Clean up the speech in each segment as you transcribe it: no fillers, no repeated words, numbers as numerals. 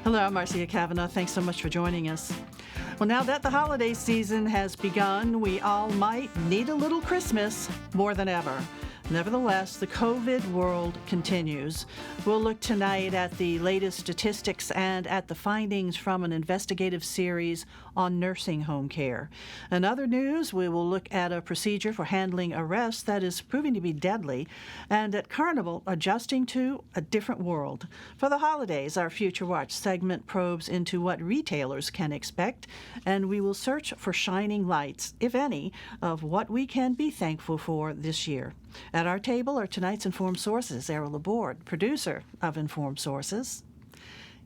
Hello, I'm Marcia Cavanaugh. Thanks so much for joining us. Well, now that the holiday season has begun, we all might need a little Christmas more than ever. Nevertheless, the COVID world continues. We'll look tonight at the latest statistics and at the findings from an investigative series on nursing home care. In other news, we will look at a procedure for handling arrests that is proving to be deadly, and at Carnival, adjusting to a different world. For the holidays, our Future Watch segment probes into what retailers can expect, and we will search for shining lights, if any, of what we can be thankful for this year. At our table are tonight's Informed Sources, Errol Laborde, producer of Informed Sources;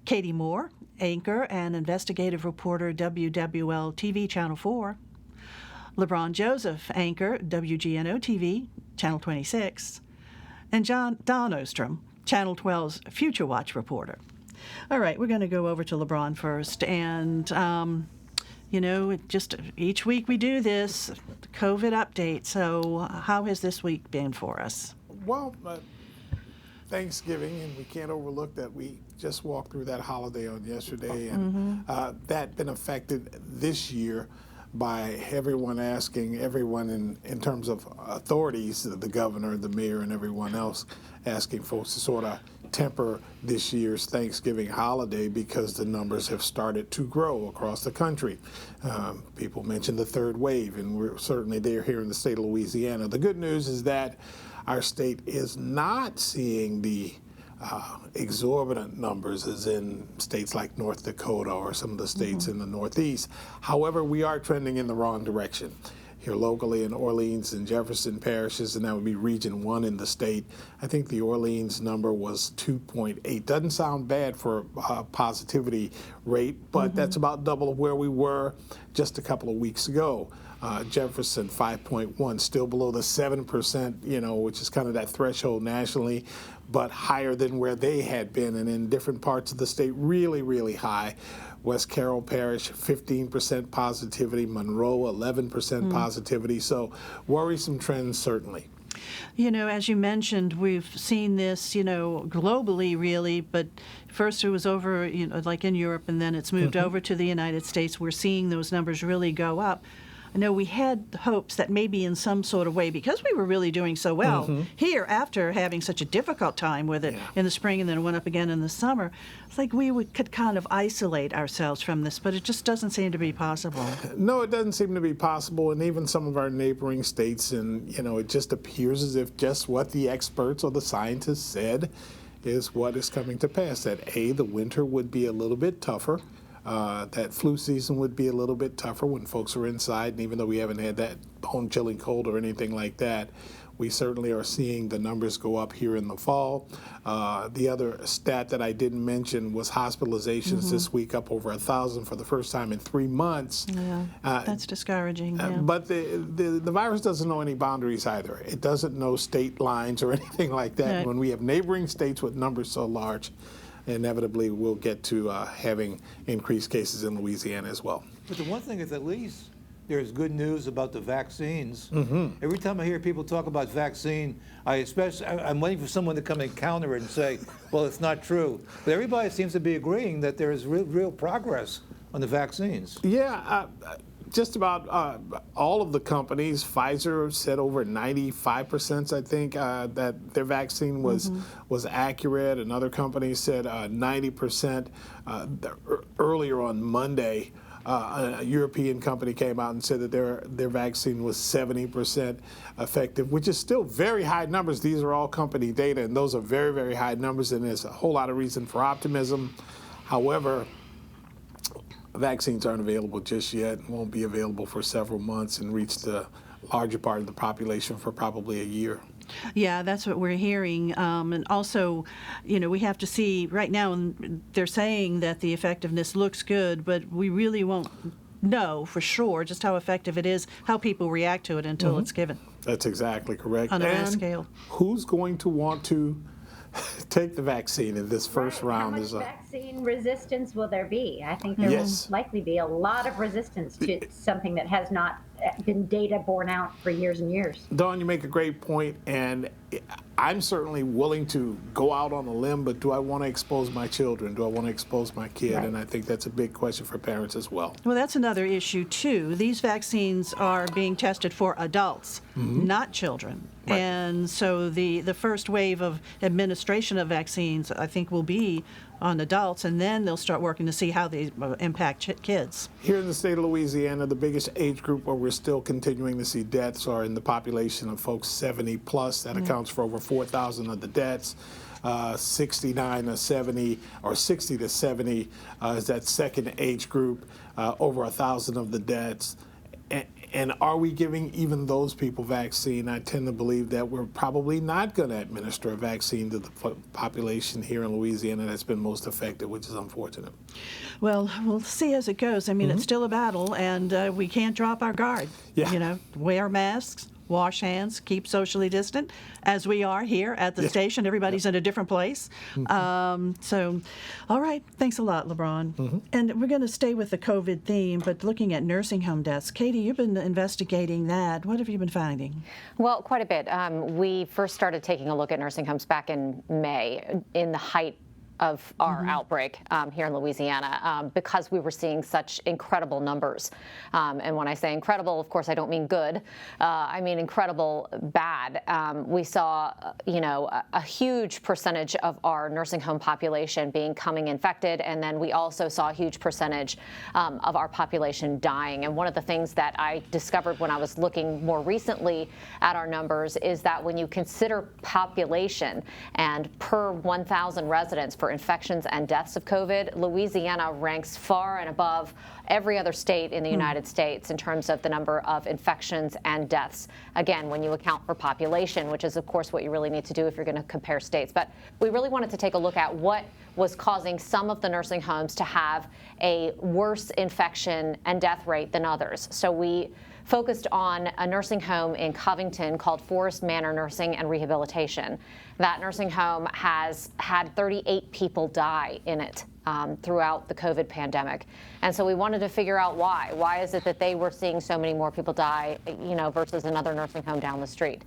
Katie Moore, anchor and investigative reporter, WWL TV Channel 4; LeBron Joseph, anchor, WGNO TV, Channel 26; and Don Ostrom, Channel 12's Future Watch reporter. All right, we're going to go over to LeBron first, and just each week we do this COVID update. So how has this week been for us? Well, Thanksgiving, and we can't overlook that we just walked through that holiday on yesterday, and that been affected this year by everyone asking everyone in terms of authorities, the governor, the mayor, and everyone else, asking folks to sort of temper this year's Thanksgiving holiday because the numbers have started to grow across the country. People mentioned the third wave, and we're certainly there here in the state of Louisiana. The good news is that our state is not seeing the exorbitant numbers as in states like North Dakota or some of the states in the Northeast. However, we are trending in the wrong direction. Here locally in Orleans and Jefferson parishes, and that would be Region 1 in the state. I think the Orleans number was 2.8. Doesn't sound bad for a positivity rate, but that's about double of where we were just a couple of weeks ago. Jefferson 5.1, still below the 7%, which is kind of that threshold nationally, but higher than where they had been, and in different parts of the state, really, really high. West Carroll Parish, 15% positivity, Monroe, 11% positivity, so worrisome trends certainly. As you mentioned, we've seen this, globally really, but first it was over, like in Europe, and then it's moved over to the United States. We're seeing those numbers really go up. I know we had hopes that maybe in some sort of way, because we were really doing so well here after having such a difficult time with it in the spring and then it went up again in the summer, it's like we could kind of isolate ourselves from this, but it just doesn't seem to be possible. No, it doesn't seem to be possible, and even some of our neighboring states, and it just appears as if just what the experts or the scientists said is what is coming to pass, that the winter would be a little bit tougher. That flu season would be a little bit tougher when folks are inside, and even though we haven't had that bone-chilling cold or anything like that, we certainly are seeing the numbers go up here in the fall. The other stat that I didn't mention was hospitalizations this week, up over 1,000 for the first time in 3 months. Yeah, that's discouraging. Yeah. But the virus doesn't know any boundaries either. It doesn't know state lines or anything like that. Right. When we have neighboring states with numbers so large, inevitably we'll get to having increased cases in Louisiana as well. But the one thing is, at least there's good news about the vaccines. Every time I hear people talk about vaccine, I'm waiting for someone to come and counter it and say, well, it's not true. But everybody seems to be agreeing that there is real progress on the vaccines. Yeah, just about all of the companies. Pfizer said over 95%, I think, that their vaccine was accurate. Another company said 90%. Earlier on Monday, a European company came out and said that their vaccine was 70% effective, which is still very high numbers. These are all company data, and those are very, very high numbers, and there's a whole lot of reason for optimism. However, vaccines aren't available just yet and won't be available for several months and reach the larger part of the population for probably a year. Yeah, that's what we're hearing. And also, we have to see right now, and they're saying that the effectiveness looks good, but we really won't know for sure just how effective it is, how people react to it until it's given. That's exactly correct. On a mass scale. Who's going to want to take the vaccine in this first round? How much vaccine resistance will there be? I think there will likely be a lot of resistance to something that has not been data borne out for years and years. Dawn, you make a great point, and I'm certainly willing to go out on a limb, but do I want to expose my children? Do I want to expose my kid? Right. And I think that's a big question for parents as well. Well, that's another issue, too. These vaccines are being tested for adults, not children. Right. And so the first wave of administration of vaccines, I think, will be on adults, and then they'll start working to see how they impact kids. Here in the state of Louisiana, the biggest age group where we're still continuing to see deaths are in the population of folks 70 plus. That accounts for over 4,000 of the deaths. 69 to 70, or 60 to 70 is that second age group, over 1,000 of the deaths. And are we giving even those people vaccine? I tend to believe that we're probably not going to administer a vaccine to the population here in Louisiana that's been most affected, which is unfortunate. Well, we'll see as it goes. I mean, it's still a battle, and we can't drop our guard. Yeah. You know, wear masks, wash hands, keep socially distant, as we are here at the station. Everybody's in a different place. So, all right. Thanks a lot, LeBron. And we're going to stay with the COVID theme, but looking at nursing home deaths. Katie, you've been investigating that. What have you been finding? Well, quite a bit. We first started taking a look at nursing homes back in May, in the height of our outbreak here in Louisiana, because we were seeing such incredible numbers. And when I say incredible, of course, I don't mean good. I mean incredible bad. We saw, a huge percentage of our nursing home population becoming infected, and then we also saw a huge percentage of our population dying. And one of the things that I discovered when I was looking more recently at our numbers is that when you consider population and per 1,000 residents for infections and deaths of COVID, Louisiana ranks far and above every other state in the United States in terms of the number of infections and deaths. Again, when you account for population, which is, of course, what you really need to do if you're going to compare states. But we really wanted to take a look at what was causing some of the nursing homes to have a worse infection and death rate than others. So we focused on a nursing home in Covington called Forest Manor Nursing and Rehabilitation. That nursing home has had 38 people die in it throughout the COVID pandemic. And so we wanted to figure out why. Why is it that they were seeing so many more people die, versus another nursing home down the street?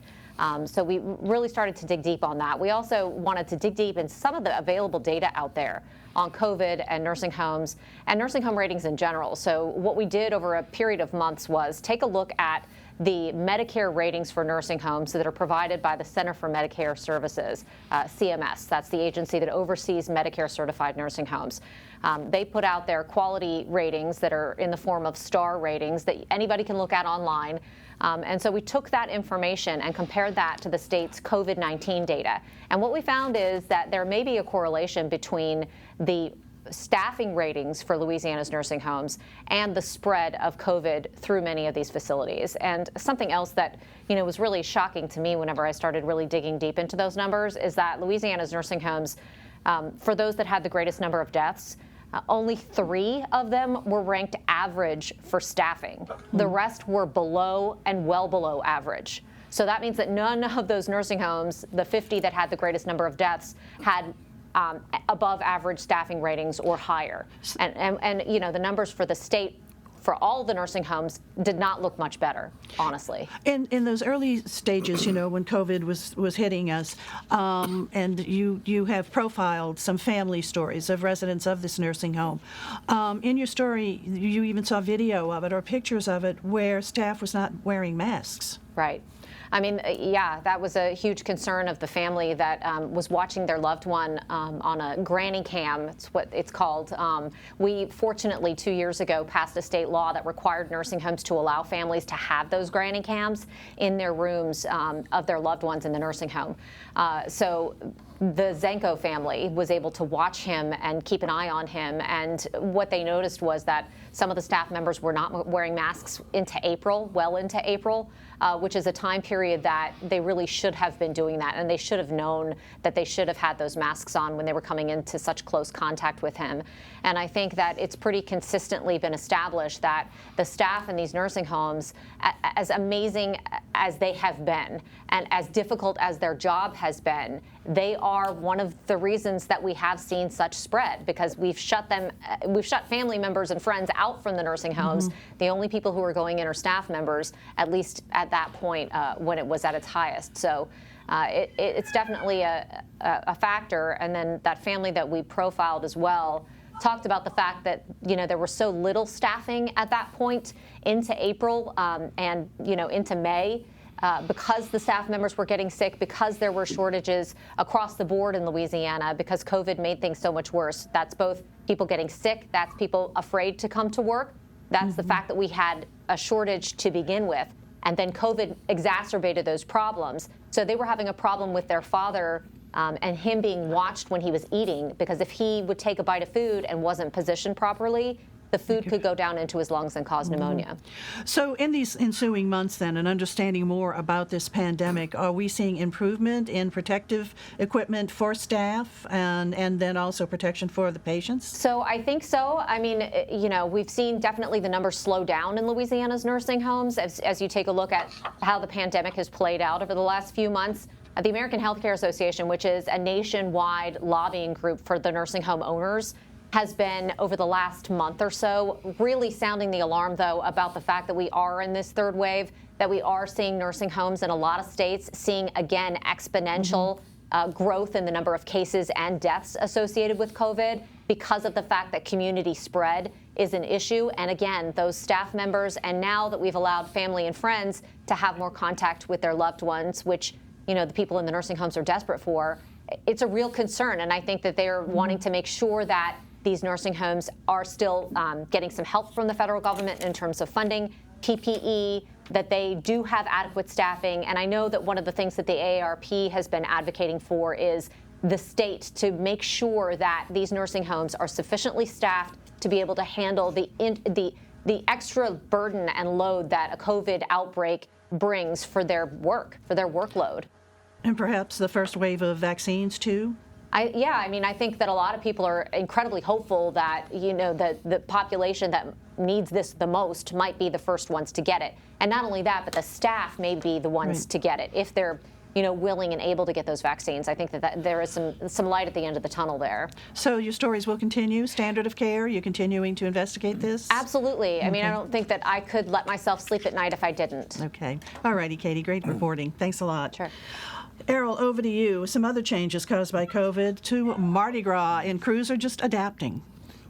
So we really started to dig deep on that. We also wanted to dig deep in some of the available data out there on COVID and nursing homes and nursing home ratings in general. So what we did over a period of months was take a look at the Medicare ratings for nursing homes that are provided by the Center for Medicare Services, CMS. That's the agency that oversees Medicare certified nursing homes. They put out their quality ratings that are in the form of star ratings that anybody can look at online. And so we took that information and compared that to the state's COVID-19 data. And what we found is that there may be a correlation between the staffing ratings for Louisiana's nursing homes and the spread of COVID through many of these facilities. And something else that, was really shocking to me whenever I started really digging deep into those numbers is that Louisiana's nursing homes, for those that had the greatest number of deaths, only 3 of them were ranked average for staffing. The rest were below and well below average. So that means that none of those nursing homes, the 50 that had the greatest number of deaths, had above average staffing ratings or higher. And the numbers for the state for all the nursing homes did not look much better, honestly. In those early stages, when COVID was hitting us, and you have profiled some family stories of residents of this nursing home. In your story, you even saw video of it or pictures of it where staff was not wearing masks. Right. I mean, yeah, that was a huge concern of the family that was watching their loved one on a granny cam. It's what it's called. We fortunately 2 years ago passed a state law that required nursing homes to allow families to have those granny cams in their rooms of their loved ones in the nursing home. So the Zenko family was able to watch him and keep an eye on him. And what they noticed was that some of the staff members were not wearing masks into April, well into April. which is a time period that they really should have been doing that, and they should have known that they should have had those masks on when they were coming into such close contact with him. And I think that it's pretty consistently been established that the staff in these nursing homes, as amazing as they have been and as difficult as their job has been, they are one of the reasons that we have seen such spread, because we've shut family members and friends out from the nursing homes. The only people who are going in are staff members, at least at that point when it was at its highest. So it's definitely a factor. And then that family that we profiled as well talked about the fact that, you know, there was so little staffing at that point into April and, you know, into May. Because the staff members were getting sick, because there were shortages across the board in Louisiana, because COVID made things so much worse. That's both people getting sick, that's people afraid to come to work, that's the fact that we had a shortage to begin with, and then COVID exacerbated those problems. So they were having a problem with their father and him being watched when he was eating, because if he would take a bite of food and wasn't positioned properly, the food could go down into his lungs and cause pneumonia. So in these ensuing months then, and understanding more about this pandemic, are we seeing improvement in protective equipment for staff and then also protection for the patients? So I think so. I mean, you know, we've seen definitely the numbers slow down in Louisiana's nursing homes as you take a look at how the pandemic has played out over the last few months. The American Healthcare Association, which is a nationwide lobbying group for the nursing home owners, has been, over the last month or so, really sounding the alarm, though, about the fact that we are in this third wave, that we are seeing nursing homes in a lot of states seeing, again, exponential growth in the number of cases and deaths associated with COVID because of the fact that community spread is an issue. And again, those staff members, and now that we've allowed family and friends to have more contact with their loved ones, which, you know, the people in the nursing homes are desperate for, it's a real concern. And I think that they're wanting to make sure that these nursing homes are still getting some help from the federal government in terms of funding, PPE, that they do have adequate staffing. And I know that one of the things that the AARP has been advocating for is the state to make sure that these nursing homes are sufficiently staffed to be able to handle the extra burden and load that a COVID outbreak brings for their workload. And perhaps the first wave of vaccines, too? I mean, I think that a lot of people are incredibly hopeful that, you know, the population that needs this the most might be the first ones to get it. And not only that, but the staff may be the ones to get it if they're, you know, willing and able to get those vaccines. I think that there is some light at the end of the tunnel there. So your stories will continue, standard of care? You're continuing to investigate this? Absolutely. Okay. I mean, I don't think that I could let myself sleep at night if I didn't. Okay. All righty, Katie. Great reporting. Thanks a lot. Sure. Errol, over to you. Some other changes caused by COVID to Mardi Gras, and crews are just adapting.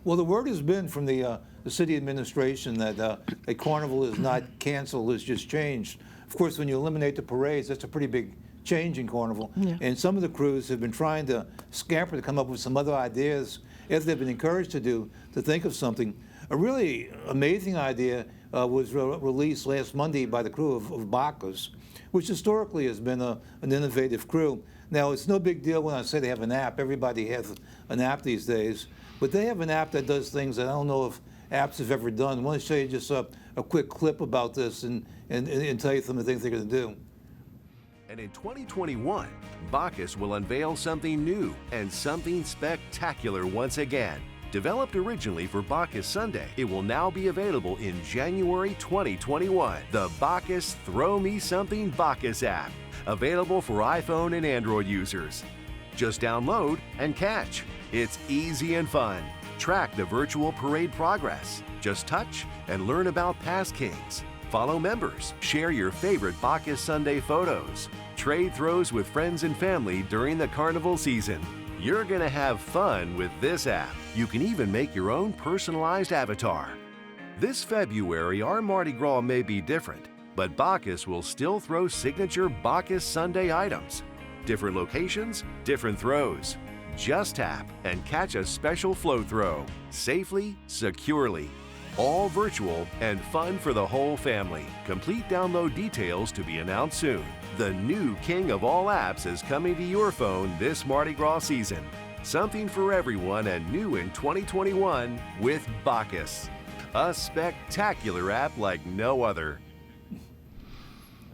Well, the word has been from the city administration that a carnival is not canceled, it's just changed. Of course, when you eliminate the parades, that's a pretty big change in Carnival. Yeah. And some of the crews have been trying to scamper to come up with some other ideas, as they've been encouraged to think of something. A really amazing idea was released last Monday by the crew of Bacchus, which historically has been an innovative crew. Now, it's no big deal when I say they have an app. Everybody has an app these days. But they have an app that does things that I don't know if apps have ever done. I want to show you just a quick clip about this and tell you some of the things they're going to do. And in 2021, Bacchus will unveil something new and something spectacular once again. Developed originally for Bacchus Sunday, it will now be available in January 2021. The Bacchus Throw Me Something Bacchus app, available for iPhone and Android users. Just download and catch. It's easy and fun. Track the virtual parade progress. Just touch and learn about past kings. Follow members. Share your favorite Bacchus Sunday photos. Trade throws with friends and family during the carnival season. You're gonna have fun with this app. You can even make your own personalized avatar. This February, our Mardi Gras may be different, but Bacchus will still throw signature Bacchus Sunday items. Different locations, different throws. Just tap and catch a special flow throw, safely, securely. All virtual and fun for the whole family. Complete download details to be announced soon. The new king of all apps is coming to your phone this Mardi Gras season. Something for everyone and new in 2021 with Bacchus. A spectacular app like no other.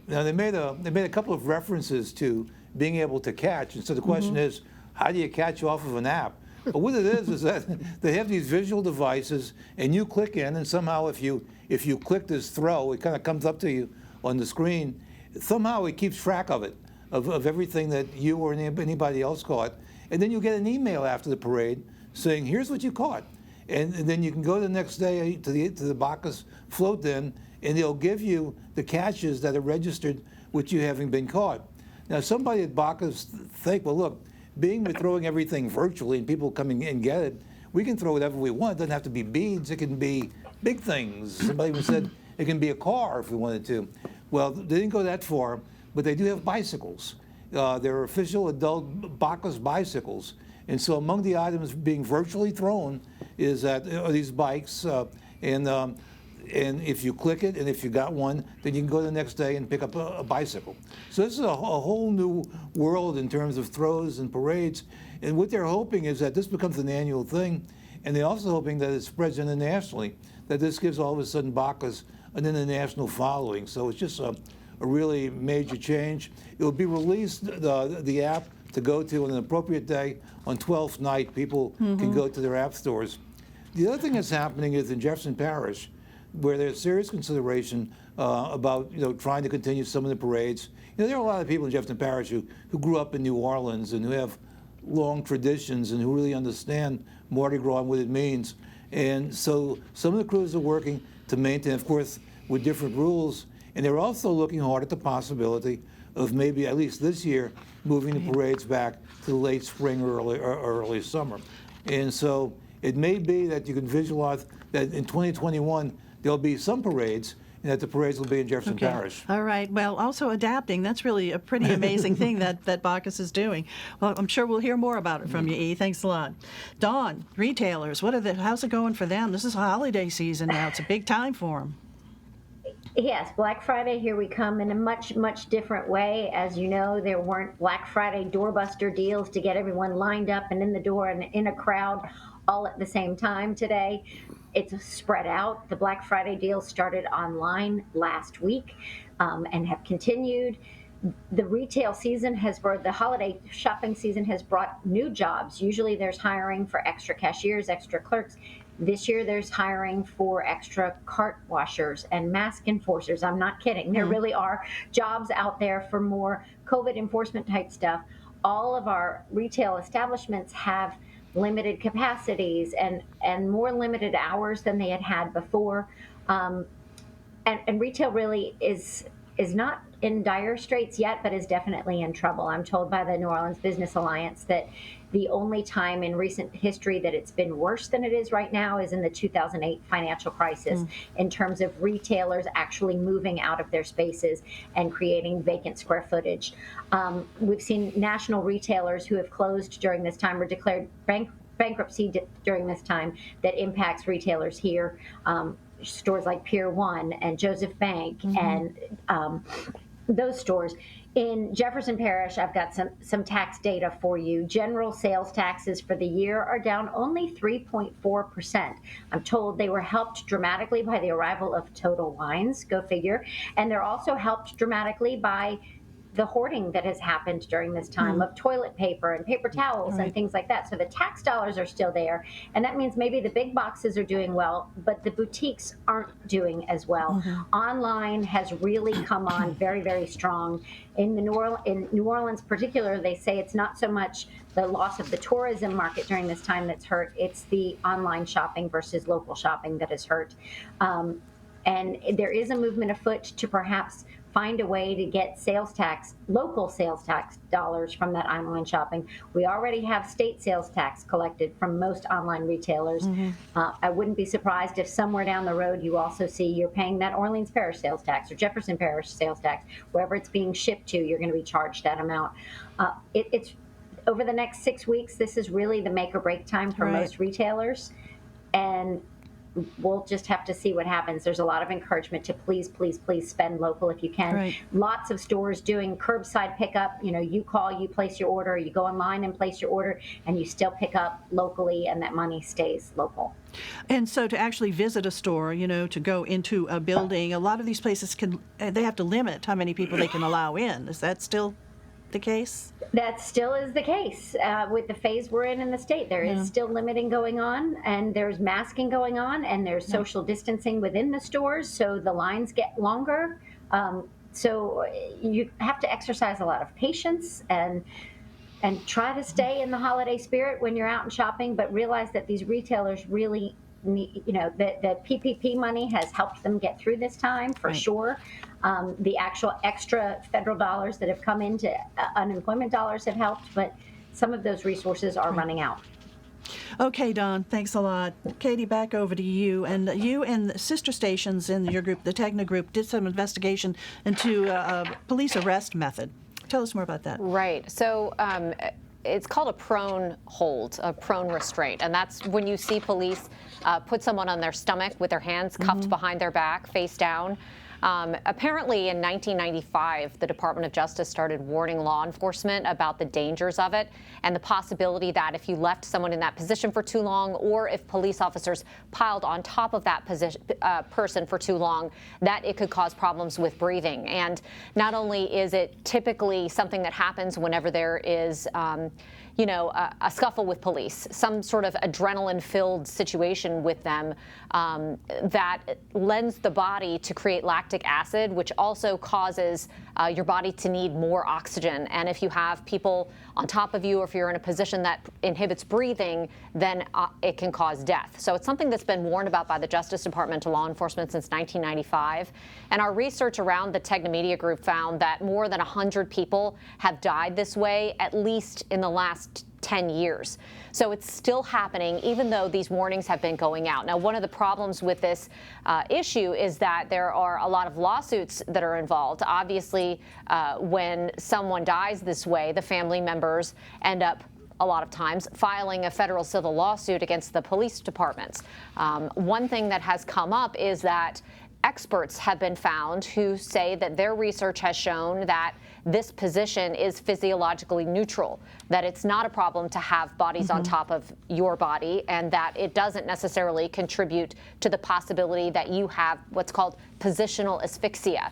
Now they made a couple of references to being able to catch, and so the question is, how do you catch off of an app? But what it is that they have these visual devices, and you click in, and somehow if you click this throw, it kind of comes up to you on the screen. Somehow it keeps track of it, of everything that you or anybody else caught, and then you get an email after the parade saying, here's what you caught. And then you can go the next day to the Bacchus float then, and they'll give you the catches that are registered with you having been caught. Now, somebody at Bacchus think, well, look, being we're throwing everything virtually and people coming in and get it, we can throw whatever we want. It doesn't have to be beads. It can be big things. Somebody even said it can be a car if we wanted to. Well, they didn't go that far, but they do have bicycles. They're official adult Bacchus bicycles. And so among the items being virtually thrown is that are these bikes, and if you click it, and if you got one, then you can go the next day and pick up a bicycle. So this is a whole new world in terms of throws and parades. And what they're hoping is that this becomes an annual thing, and they're also hoping that it spreads internationally, that this gives all of a sudden Bacchus an international following. So it's just a really major change. It will be released, the app, to go to on an appropriate day on 12th night. People can go to their app stores. The other thing that's happening is in Jefferson Parish, where there's serious consideration about trying to continue some of the parades. There are a lot of people in Jefferson Parish who grew up in New Orleans and who have long traditions and who really understand Mardi Gras and what it means. And so some of the crews are working to maintain, of course, with different rules. And they're also looking hard at the possibility of maybe, at least this year, moving the parades back to the late spring or early summer. And so it may be that you can visualize that in 2021, there'll be some parades, and that the parades will be in Jefferson Parish. All right. Well, also adapting. That's really a pretty amazing thing that Bacchus is doing. Well, I'm sure we'll hear more about it from you, E. Thanks a lot. Dawn, retailers, how's it going for them? This is holiday season now. It's a big time for them. Yes, Black Friday, here we come in a much, much different way. As you know, there weren't Black Friday doorbuster deals to get everyone lined up and in the door and in a crowd all at the same time today. It's spread out. The Black Friday deals started online last week and have continued. The retail season the holiday shopping season has brought new jobs. Usually there's hiring for extra cashiers, extra clerks. This year there's hiring for extra cart washers and mask enforcers. I'm not kidding. There really are jobs out there for more COVID enforcement type stuff. All of our retail establishments have limited capacities and more limited hours than they had before. And retail really is not in dire straits yet, but is definitely in trouble. I'm told by the New Orleans Business Alliance that the only time in recent history that it's been worse than it is right now is in the 2008 financial crisis in terms of retailers actually moving out of their spaces and creating vacant square footage. We've seen national retailers who have closed during this time or declared bankruptcy during this time that impacts retailers here. Stores like Pier 1 and Joseph Bank and those stores. In Jefferson Parish, I've got some tax data for you. General sales taxes for the year are down only 3.4%. I'm told they were helped dramatically by the arrival of Total Wines, go figure, and they're also helped dramatically by the hoarding that has happened during this time of toilet paper and paper towels and things like that. So the tax dollars are still there. And that means maybe the big boxes are doing well, but the boutiques aren't doing as well. Online has really come on very, very strong. In New Orleans particular, they say it's not so much the loss of the tourism market during this time that's hurt. It's the online shopping versus local shopping that is hurt. And there is a movement afoot to perhaps find a way to get local sales tax dollars from that online shopping. We already have state sales tax collected from most online retailers. I wouldn't be surprised if somewhere down the road you also see you're paying that Orleans Parish sales tax or Jefferson Parish sales tax. Wherever it's being shipped to, you're going to be charged that amount. It's over the next 6 weeks, this is really the make or break time for most retailers. And we'll just have to see what happens. There's a lot of encouragement to please, please, please spend local if you can. Right. Lots of stores doing curbside pickup. You call, you place your order, you go online and place your order, and you still pick up locally, and that money stays local. And so to actually visit a store, to go into a building, a lot of these places they have to limit how many people they can allow in. Is that still the case? That still is the case with the phase we're in the state. There is still limiting going on, and there's masking going on, and there's social distancing within the stores, so the lines get longer. So you have to exercise a lot of patience and try to stay in the holiday spirit when you're out and shopping, but realize that these retailers really need, the PPP money has helped them get through this time for sure. The actual extra federal dollars that have come into unemployment dollars have helped, but some of those resources are running out. Okay, Dawn, thanks a lot. Katie, back over to you. And you and the sister stations in your group, the Tegna group, did some investigation into a police arrest method. Tell us more about that. Right. So it's called a prone hold, a prone restraint. And that's when you see police put someone on their stomach with their hands cuffed behind their back, face down. Apparently in 1995, the Department of Justice started warning law enforcement about the dangers of it and the possibility that if you left someone in that position for too long, or if police officers piled on top of that person for too long, that it could cause problems with breathing. And not only is it typically something that happens whenever there is a scuffle with police, some sort of adrenaline-filled situation with them that lends the body to create lactic acid, which also causes your body to need more oxygen. And if you have people on top of you, or if you're in a position that inhibits breathing, then it can cause death. So it's something that's been warned about by the Justice Department to law enforcement since 1995. And our research around the Tegna Media Group found that more than 100 people have died this way, at least in the last 10 years. So it's still happening, even though these warnings have been going out. Now, one of the problems with this issue is that there are a lot of lawsuits that are involved. Obviously, when someone dies this way, the family members end up a lot of times filing a federal civil lawsuit against the police departments. One thing that has come up is that experts have been found who say that their research has shown that this position is physiologically neutral, that it's not a problem to have bodies on top of your body, and that it doesn't necessarily contribute to the possibility that you have what's called positional asphyxia.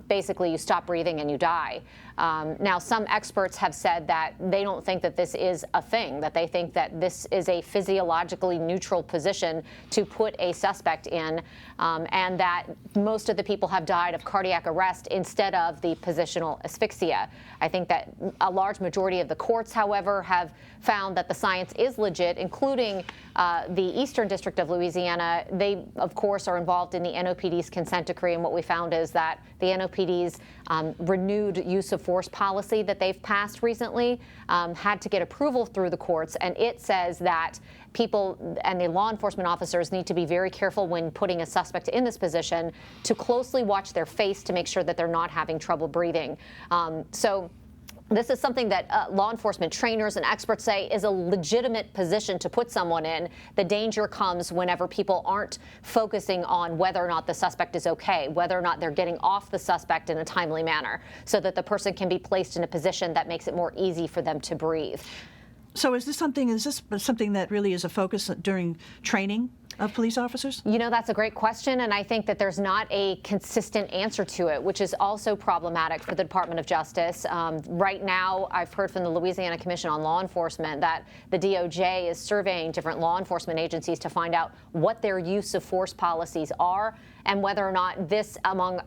Basically, you stop breathing and you die. Now, some experts have said that they don't think that this is a thing, that they think that this is a physiologically neutral position to put a suspect in, and that most of the people have died of cardiac arrest instead of the positional asphyxia. I think that a large majority of the courts, however, have found that the science is legit, including the Eastern District of Louisiana. They, of course, are involved in the NOPD's consent decree, and what we found is that the NOPD's renewed use of force policy that they've passed recently had to get approval through the courts, and it says that people and the law enforcement officers need to be very careful when putting a suspect in this position to closely watch their face to make sure that they're not having trouble breathing. So this is something that law enforcement trainers and experts say is a legitimate position to put someone in. The danger comes whenever people aren't focusing on whether or not the suspect is okay, whether or not they're getting off the suspect in a timely manner, so that the person can be placed in a position that makes it more easy for them to breathe. So is this something that really is a focus during training of police officers? That's a great question, and I think that there's not a consistent answer to it, which is also problematic for the Department of Justice. Right now, I've heard from the Louisiana Commission on Law Enforcement that the DOJ is surveying different law enforcement agencies to find out what their use of force policies are and whether or not this, among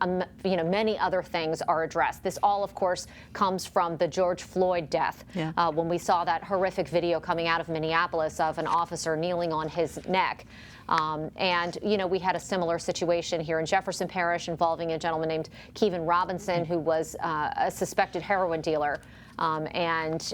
many other things, are addressed. This all, of course, comes from the George Floyd death. Yeah. When we saw that horrific video coming out of Minneapolis of an officer kneeling on his neck. And we had a similar situation here in Jefferson Parish involving a gentleman named Kevin Robinson, who was a suspected heroin dealer. And,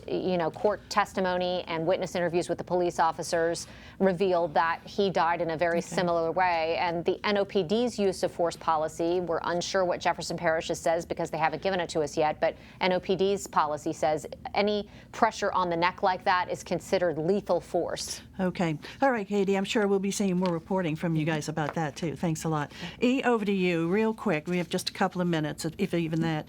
court testimony and witness interviews with the police officers revealed that he died in a very similar way. And the NOPD's use of force policy, we're unsure what Jefferson Parish's says because they haven't given it to us yet, but NOPD's policy says any pressure on the neck like that is considered lethal force. Okay. All right, Katie, I'm sure we'll be seeing more reporting from you guys about that, too. Thanks a lot. E, over to you, real quick. We have just a couple of minutes, if even that.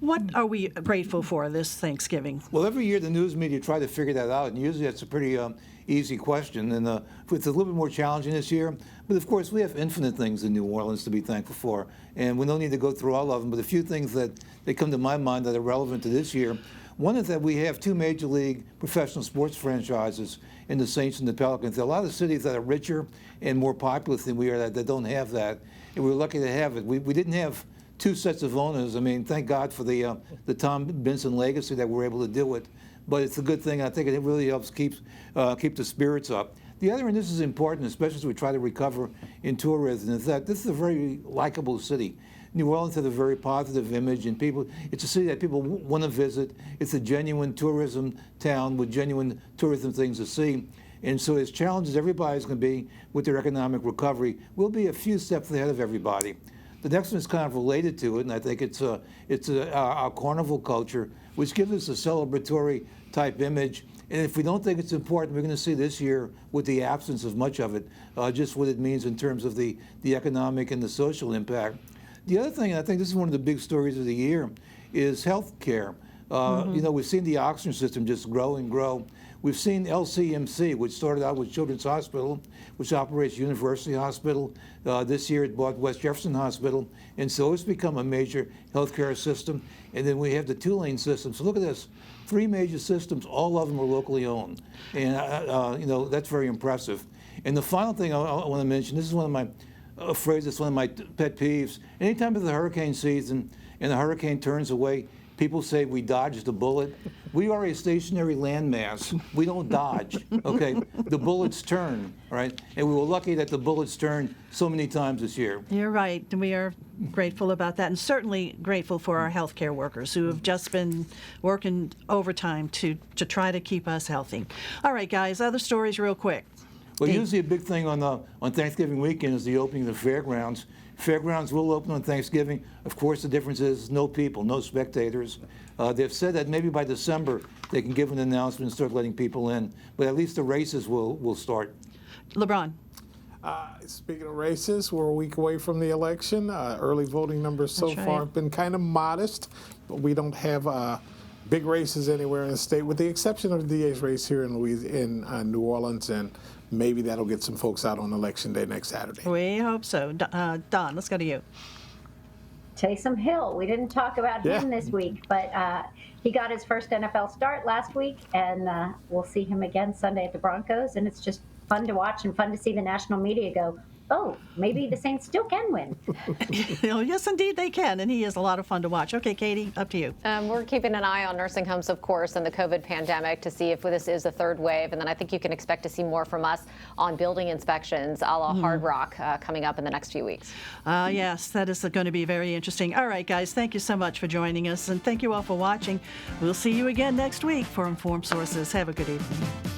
What are we grateful for this Thanksgiving? Well, every year the news media try to figure that out, and usually that's a pretty easy question, and it's a little bit more challenging this year. But of course, we have infinite things in New Orleans to be thankful for, and we don't need to go through all of them. But a few things that come to my mind that are relevant to this year. One is that we have two major league professional sports franchises in the Saints and the Pelicans. There are a lot of cities that are richer and more populous than we are that don't have that, and we're lucky to have it. We didn't have two sets of owners. I mean, thank God for the Tom Benson legacy that we're able to do it. But it's a good thing. I think it really helps keep the spirits up. The other, and this is important, especially as we try to recover in tourism, is that this is a very likable city. New Orleans has a very positive image, and it's a city that people want to visit. It's a genuine tourism town with genuine tourism things to see. And so as challenged as everybody's going to be with their economic recovery, we'll be a few steps ahead of everybody. The next one is kind of related to it, and I think it's our carnival culture, which gives us a celebratory type image. And if we don't think it's important, we're going to see this year, with the absence of much of it, just what it means in terms of the economic and the social impact. The other thing, and I think this is one of the big stories of the year, is health care. We've seen the oxygen system just grow and grow. We've seen LCMC, which started out with Children's Hospital, which operates University Hospital. This year it bought West Jefferson Hospital. And so it's become a major healthcare system. And then we have the two-lane system. So look at this, 3 major systems, all of them are locally owned. And, that's very impressive. And the final thing I want to mention, this is one of my phrases, one of my pet peeves. Anytime it's the hurricane season and the hurricane turns away, people say we dodged the bullet. We are a stationary landmass. We don't dodge, okay? The bullets turn, right? And we were lucky that the bullets turned so many times this year. You're right. We are grateful about that, and certainly grateful for our healthcare workers who have just been working overtime to try to keep us healthy. All right, guys, other stories real quick. Well, usually a big thing on Thanksgiving weekend is the opening of the fairgrounds. Fairgrounds will open on Thanksgiving. Of course, the difference is no people, no spectators. They've said that maybe by December they can give an announcement and start letting people in, but at least the races will start. LeBron. Speaking of races, we're a week away from the election. Early voting numbers so far have been kind of modest, but we don't have big races anywhere in the state, with the exception of the DA's race here in New Orleans, and maybe that'll get some folks out on Election Day next Saturday. We hope so. Don, let's go to you. Taysom Hill. We didn't talk about him this week, but he got his first NFL start last week, and we'll see him again Sunday at the Broncos. And it's just fun to watch and fun to see the national media go, oh, maybe the Saints still can win. Yes, indeed, they can, and he is a lot of fun to watch. Okay, Katie, up to you. We're keeping an eye on nursing homes, of course, and the COVID pandemic to see if this is a third wave. And then I think you can expect to see more from us on building inspections a la Hard Rock coming up in the next few weeks. Yes, that is going to be very interesting. All right, guys, thank you so much for joining us, and thank you all for watching. We'll see you again next week for Informed Sources. Have a good evening.